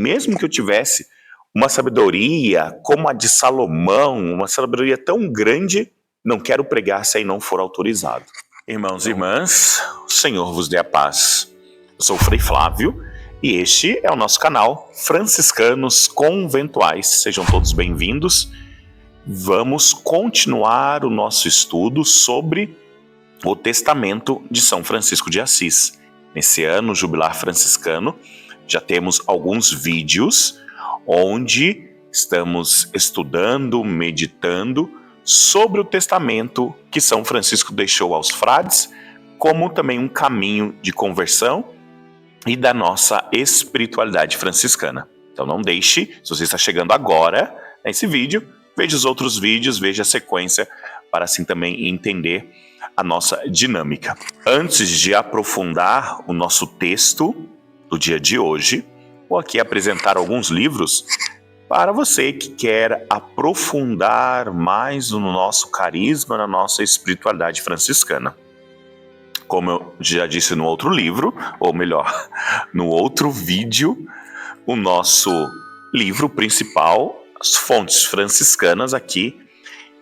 Mesmo que eu tivesse uma sabedoria como a de Salomão, uma sabedoria tão grande, não quero pregar se aí não for autorizado. Irmãos e irmãs, o Senhor vos dê a paz. Eu sou o Frei Flávio e este é o nosso canal Franciscanos Conventuais. Sejam todos bem-vindos. Vamos continuar o nosso estudo sobre o Testamento de São Francisco de Assis. Nesse ano jubilar franciscano, já temos alguns vídeos onde estamos estudando, meditando sobre o testamento que São Francisco deixou aos frades, como também um caminho de conversão e da nossa espiritualidade franciscana. Então não deixe, se você está chegando agora nesse vídeo, veja os outros vídeos, veja a sequência, para assim também entender a nossa dinâmica. Antes de aprofundar o nosso texto do dia de hoje, vou aqui apresentar alguns livros para você que quer aprofundar mais no nosso carisma, na nossa espiritualidade franciscana. Como eu já disse no outro livro, ou melhor, no outro vídeo, o nosso livro principal, As Fontes Franciscanas, aqui,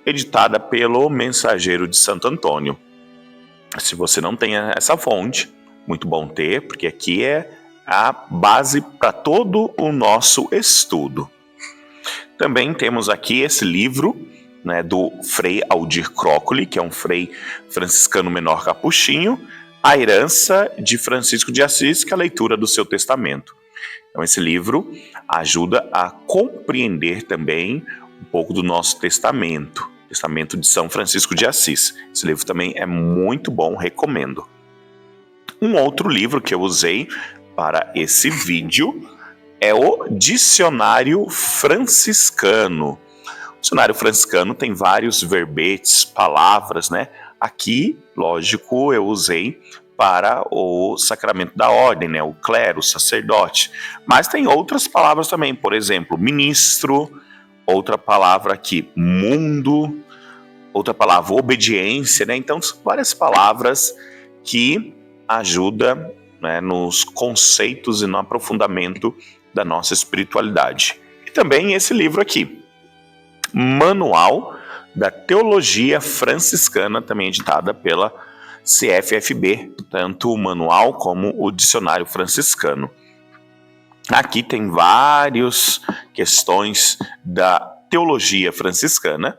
editada pelo Mensageiro de Santo Antônio. Se você não tem essa fonte, muito bom ter, porque aqui é a base para todo o nosso estudo. Também temos aqui esse livro, né, do Frei Aldir Crócoli, que é um frei franciscano menor capuchinho, A Herança de Francisco de Assis, que é a leitura do seu testamento. Então esse livro ajuda a compreender também um pouco do nosso testamento de São Francisco de Assis. Esse livro também é muito bom, recomendo. Um outro livro que eu usei para esse vídeo é o Dicionário Franciscano. O Dicionário Franciscano tem vários verbetes, palavras, né? Aqui, lógico, eu usei para o sacramento da ordem, né? O clero, o sacerdote. Mas tem outras palavras também, por exemplo, ministro, outra palavra aqui, mundo, outra palavra, obediência, né? Então, são várias palavras que ajudam, né, nos conceitos e no aprofundamento da nossa espiritualidade. E também esse livro aqui, Manual da Teologia Franciscana, também editada pela CFFB, tanto o manual como o Dicionário Franciscano. Aqui tem várias questões da teologia franciscana,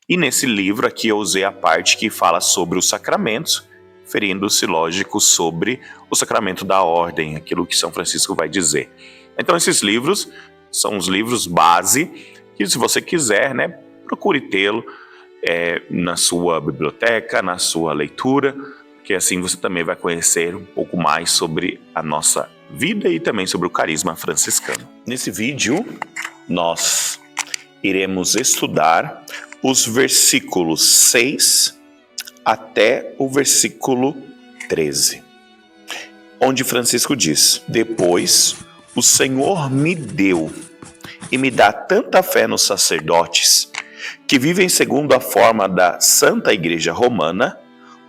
e nesse livro aqui eu usei a parte que fala sobre os sacramentos, referindo-se, lógico, sobre o sacramento da ordem, aquilo que São Francisco vai dizer. Então esses livros são os livros base, que se você quiser, né, procure tê-lo na sua biblioteca, na sua leitura, porque assim você também vai conhecer um pouco mais sobre a nossa vida e também sobre o carisma franciscano. Nesse vídeo, nós iremos estudar os versículos 6 até o versículo 13, onde Francisco diz: Depois o Senhor me deu e me dá tanta fé nos sacerdotes, que vivem segundo a forma da Santa Igreja Romana,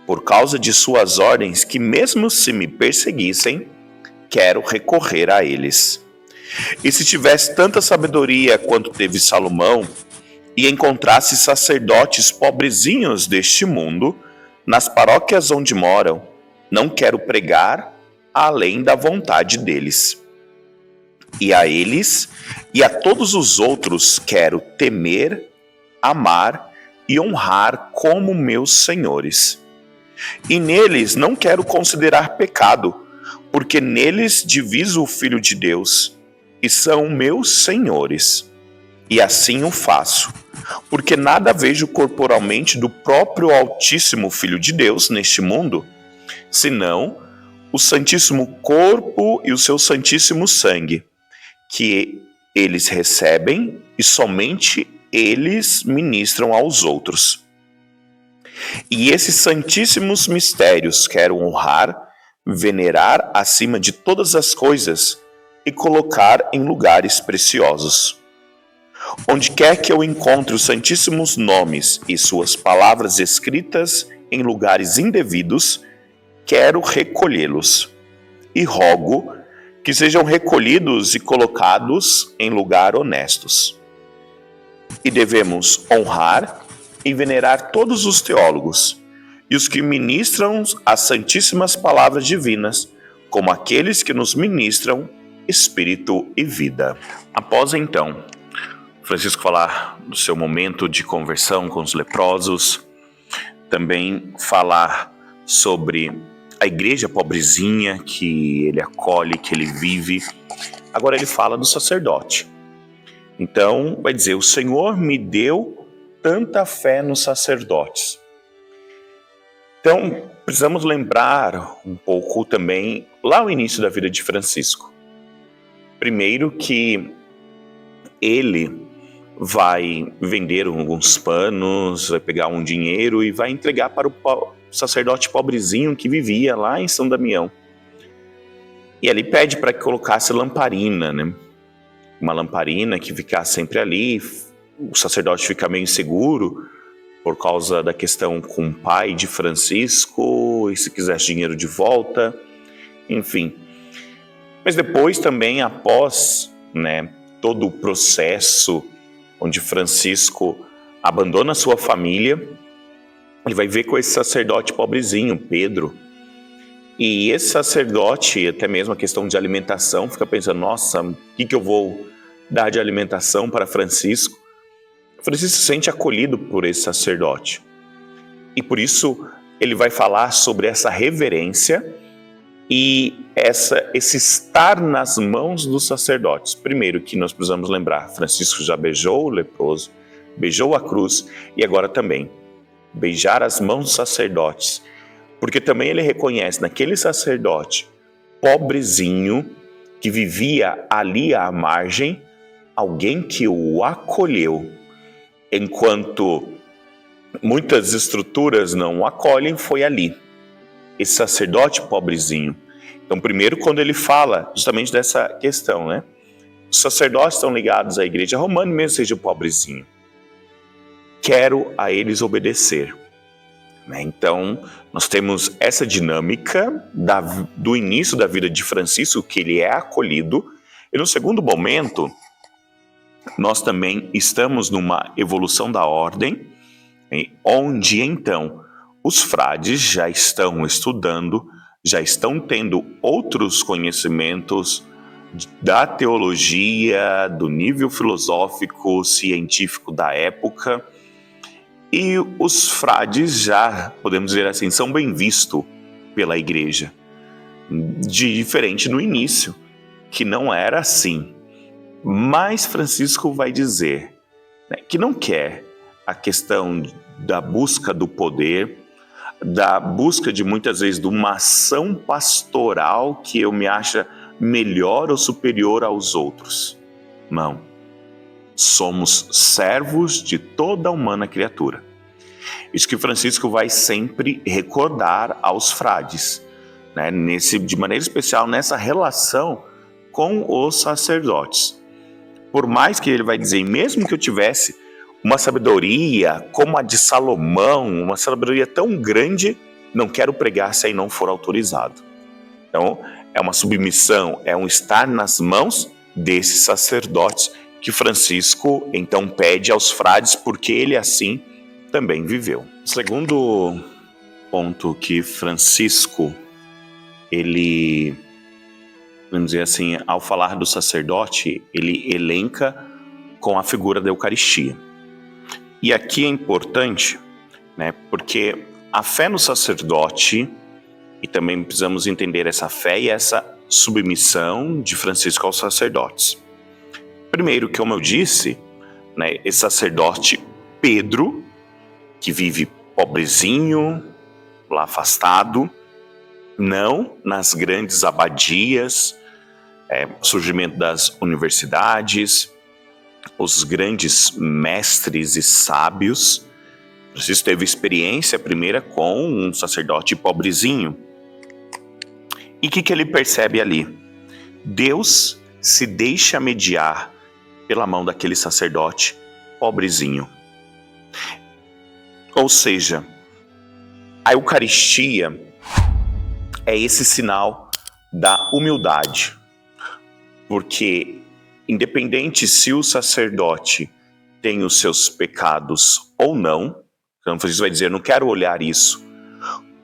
por causa de suas ordens, que mesmo se me perseguissem, quero recorrer a eles. E se tivesse tanta sabedoria quanto teve Salomão, e encontrasse sacerdotes pobrezinhos deste mundo, nas paróquias onde moram, não quero pregar além da vontade deles. E a eles e a todos os outros quero temer, amar e honrar como meus senhores. E neles não quero considerar pecado, porque neles diviso o Filho de Deus, e são meus senhores. E assim o faço, porque nada vejo corporalmente do próprio Altíssimo Filho de Deus neste mundo, senão o Santíssimo Corpo e o seu Santíssimo Sangue, que eles recebem e somente eles ministram aos outros. E esses santíssimos mistérios quero honrar, venerar acima de todas as coisas e colocar em lugares preciosos. Onde quer que eu encontre os santíssimos nomes e suas palavras escritas em lugares indevidos, quero recolhê-los. E rogo que sejam recolhidos e colocados em lugar honestos. E devemos honrar e venerar todos os teólogos e os que ministram as santíssimas palavras divinas, como aqueles que nos ministram espírito e vida. Após então Francisco falar do seu momento de conversão com os leprosos, também falar sobre a igreja pobrezinha que ele acolhe, que ele vive. Agora ele fala do sacerdote. Então vai dizer: o Senhor me deu tanta fé nos sacerdotes. Então precisamos lembrar um pouco também lá o início da vida de Francisco. Primeiro que ele vai vender alguns panos, vai pegar um dinheiro e vai entregar para o sacerdote pobrezinho que vivia lá em São Damião. E ali pede para que colocasse lamparina, né? Uma lamparina que ficasse sempre ali. O sacerdote fica meio inseguro por causa da questão com o pai de Francisco, e se quisesse dinheiro de volta, enfim. Mas depois também, após, né, todo o processo onde Francisco abandona sua família, ele vai ver com esse sacerdote pobrezinho, Pedro. E esse sacerdote, até mesmo a questão de alimentação, fica pensando: nossa, o que eu vou dar de alimentação para Francisco? Francisco se sente acolhido por esse sacerdote. E por isso ele vai falar sobre essa reverência e esse estar nas mãos dos sacerdotes. Primeiro que nós precisamos lembrar, Francisco já beijou o leproso, beijou a cruz e agora também beijar as mãos dos sacerdotes, porque também ele reconhece naquele sacerdote pobrezinho que vivia ali à margem, alguém que o acolheu, enquanto muitas estruturas não o acolhem. Foi ali esse sacerdote pobrezinho. Então, primeiro, quando ele fala justamente dessa questão, né? Os sacerdotes estão ligados à igreja romana, mesmo seja o pobrezinho. Quero a eles obedecer. Né? Então, nós temos essa dinâmica do início da vida de Francisco, que ele é acolhido. E no segundo momento, nós também estamos numa evolução da ordem, onde então os frades já estão estudando, já estão tendo outros conhecimentos da teologia, do nível filosófico, científico da época, e os frades já, podemos dizer assim, são bem vistos pela igreja, diferente no início, que não era assim. Mas Francisco vai dizer, né, que não quer a questão da busca do poder, da busca de muitas vezes de uma ação pastoral que eu me acho melhor ou superior aos outros. Não. Somos servos de toda a humana criatura. Isso que Francisco vai sempre recordar aos frades, né, de maneira especial nessa relação com os sacerdotes. Por mais que ele vai dizer, mesmo que eu tivesse uma sabedoria como a de Salomão, uma sabedoria tão grande, não quero pregar se aí não for autorizado. Então, é uma submissão, é um estar nas mãos desses sacerdotes que Francisco então pede aos frades, porque ele assim também viveu. O segundo ponto que Francisco, ele, vamos dizer assim, ao falar do sacerdote, ele elenca com a figura da Eucaristia. E aqui é importante, né, porque a fé no sacerdote, e também precisamos entender essa fé e essa submissão de Francisco aos sacerdotes. Primeiro, como eu disse, né, esse sacerdote Pedro, que vive pobrezinho, lá afastado, não nas grandes abadias, surgimento das universidades, os grandes mestres e sábios. Francisco teve experiência primeira com um sacerdote pobrezinho. E o que ele percebe ali? Deus se deixa mediar pela mão daquele sacerdote pobrezinho. Ou seja, a Eucaristia é esse sinal da humildade. Porque, independente se o sacerdote tem os seus pecados ou não, então Francisco vai dizer, não quero olhar isso,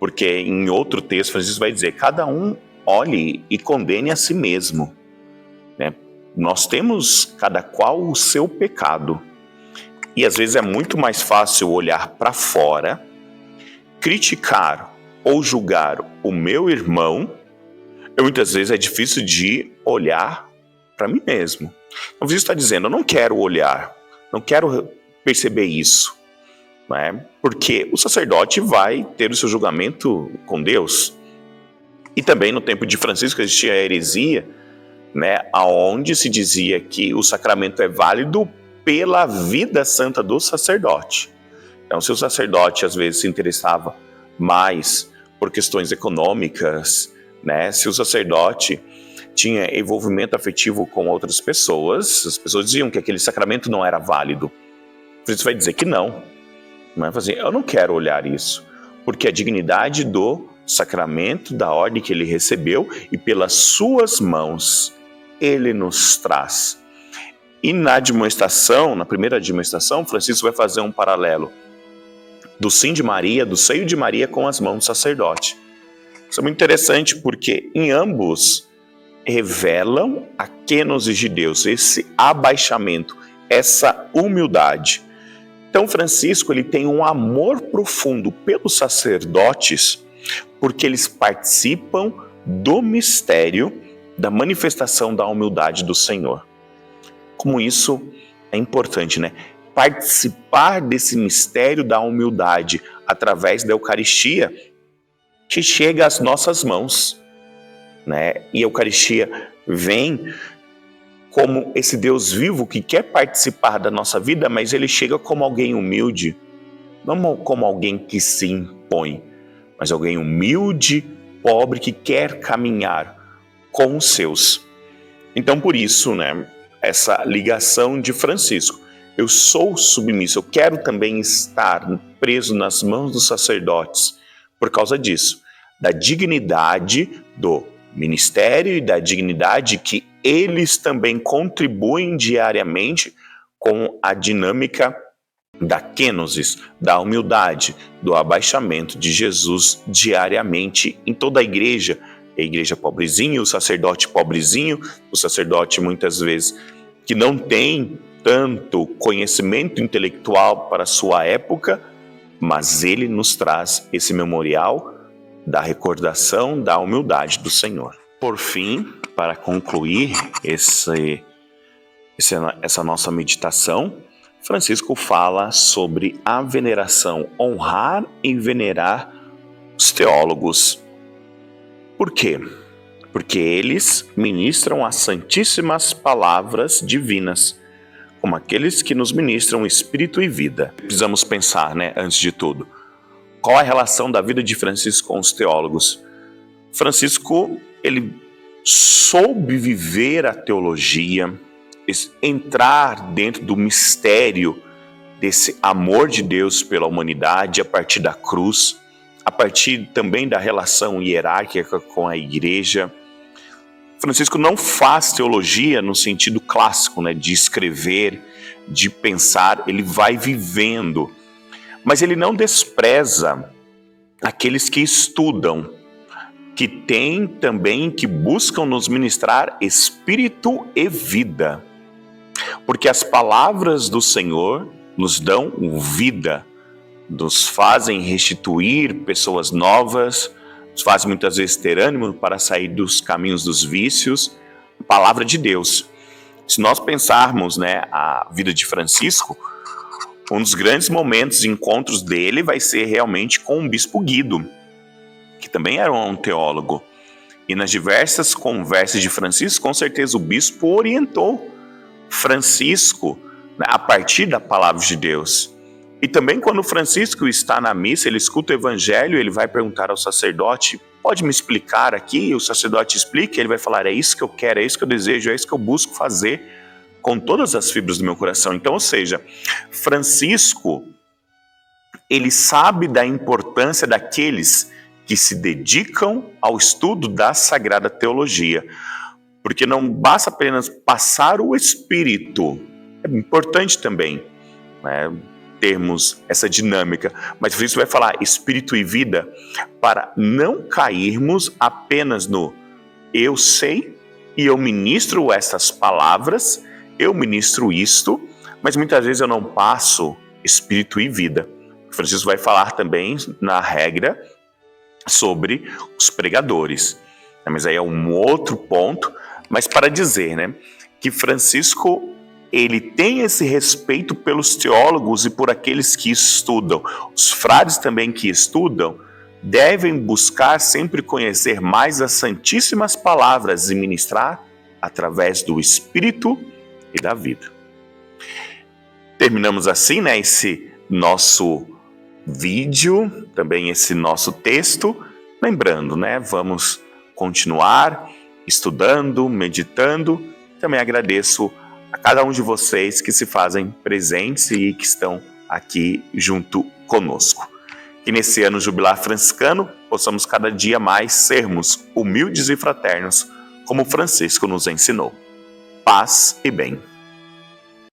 porque em outro texto Francisco vai dizer, cada um olhe e condene a si mesmo, né? Nós temos cada qual o seu pecado, e às vezes é muito mais fácil olhar para fora, criticar ou julgar o meu irmão, e muitas vezes é difícil de olhar para mim mesmo. Então Francisco está dizendo, eu não quero olhar, não quero perceber isso, né? Porque o sacerdote vai ter o seu julgamento com Deus. E também no tempo de Francisco existia a heresia, né, onde se dizia que o sacramento é válido pela vida santa do sacerdote. Então, se o sacerdote às vezes se interessava mais por questões econômicas, né, se o sacerdote tinha envolvimento afetivo com outras pessoas, as pessoas diziam que aquele sacramento não era válido. Francisco vai dizer que não. Mas assim, eu não quero olhar isso, porque a dignidade do sacramento, da ordem que ele recebeu, e pelas suas mãos, ele nos traz. E na admoestação, na primeira admoestação, Francisco vai fazer um paralelo do sim de Maria, do seio de Maria com as mãos do sacerdote. Isso é muito interessante, porque em ambos revelam a kenosis de Deus, esse abaixamento, essa humildade. Então Francisco ele tem um amor profundo pelos sacerdotes, porque eles participam do mistério da manifestação da humildade do Senhor. Como isso é importante, né? Participar desse mistério da humildade através da Eucaristia que chega às nossas mãos, né? E a Eucaristia vem como esse Deus vivo que quer participar da nossa vida, mas ele chega como alguém humilde, não como alguém que se impõe, mas alguém humilde, pobre, que quer caminhar com os seus. Então, por isso, né, essa ligação de Francisco. Eu sou submisso, eu quero também estar preso nas mãos dos sacerdotes por causa disso, da dignidade do ministério e da dignidade que eles também contribuem diariamente com a dinâmica da kenosis, da humildade, do abaixamento de Jesus diariamente em toda a igreja pobrezinha, o sacerdote pobrezinho, o sacerdote muitas vezes que não tem tanto conhecimento intelectual para a sua época, mas ele nos traz esse memorial da recordação da humildade do Senhor. Por fim, para concluir essa nossa meditação, Francisco fala sobre a veneração, honrar e venerar os teólogos. Por quê? Porque eles ministram as santíssimas palavras divinas, como aqueles que nos ministram espírito e vida. Precisamos pensar, né, antes de tudo, qual a relação da vida de Francisco com os teólogos? Francisco, ele soube viver a teologia, entrar dentro do mistério desse amor de Deus pela humanidade a partir da cruz, a partir também da relação hierárquica com a igreja. Francisco não faz teologia no sentido clássico, né, de escrever, de pensar, ele vai vivendo. Mas ele não despreza aqueles que estudam, que têm também, que buscam nos ministrar espírito e vida. Porque as palavras do Senhor nos dão vida, nos fazem restituir pessoas novas, nos fazem muitas vezes ter ânimo para sair dos caminhos dos vícios. A palavra de Deus. Se nós pensarmos, né, a vida de Francisco, um dos grandes momentos, encontros dele vai ser realmente com o bispo Guido, que também era um teólogo. E nas diversas conversas de Francisco, com certeza o bispo orientou Francisco, né, a partir da palavra de Deus. E também quando Francisco está na missa, ele escuta o evangelho, ele vai perguntar ao sacerdote, pode me explicar aqui? E o sacerdote explica, ele vai falar, é isso que eu quero, é isso que eu desejo, é isso que eu busco fazer com todas as fibras do meu coração. Então, ou seja, Francisco, ele sabe da importância daqueles que se dedicam ao estudo da Sagrada Teologia, porque não basta apenas passar o Espírito, é importante também, né, termos essa dinâmica, mas isso vai falar Espírito e vida para não cairmos apenas no eu sei e eu ministro essas palavras, eu ministro isto, mas muitas vezes eu não passo Espírito e vida. Francisco vai falar também na regra sobre os pregadores, mas aí é um outro ponto, mas para dizer, né, que Francisco ele tem esse respeito pelos teólogos e por aqueles que estudam. Os frades também que estudam devem buscar sempre conhecer mais as santíssimas palavras e ministrar através do Espírito e da vida. Terminamos assim, né, esse nosso vídeo, também esse nosso texto. Lembrando, né, vamos continuar estudando, meditando. Também agradeço a cada um de vocês que se fazem presentes e que estão aqui junto conosco. Que nesse ano jubilar franciscano possamos cada dia mais sermos humildes e fraternos, como Francisco nos ensinou. Paz e bem.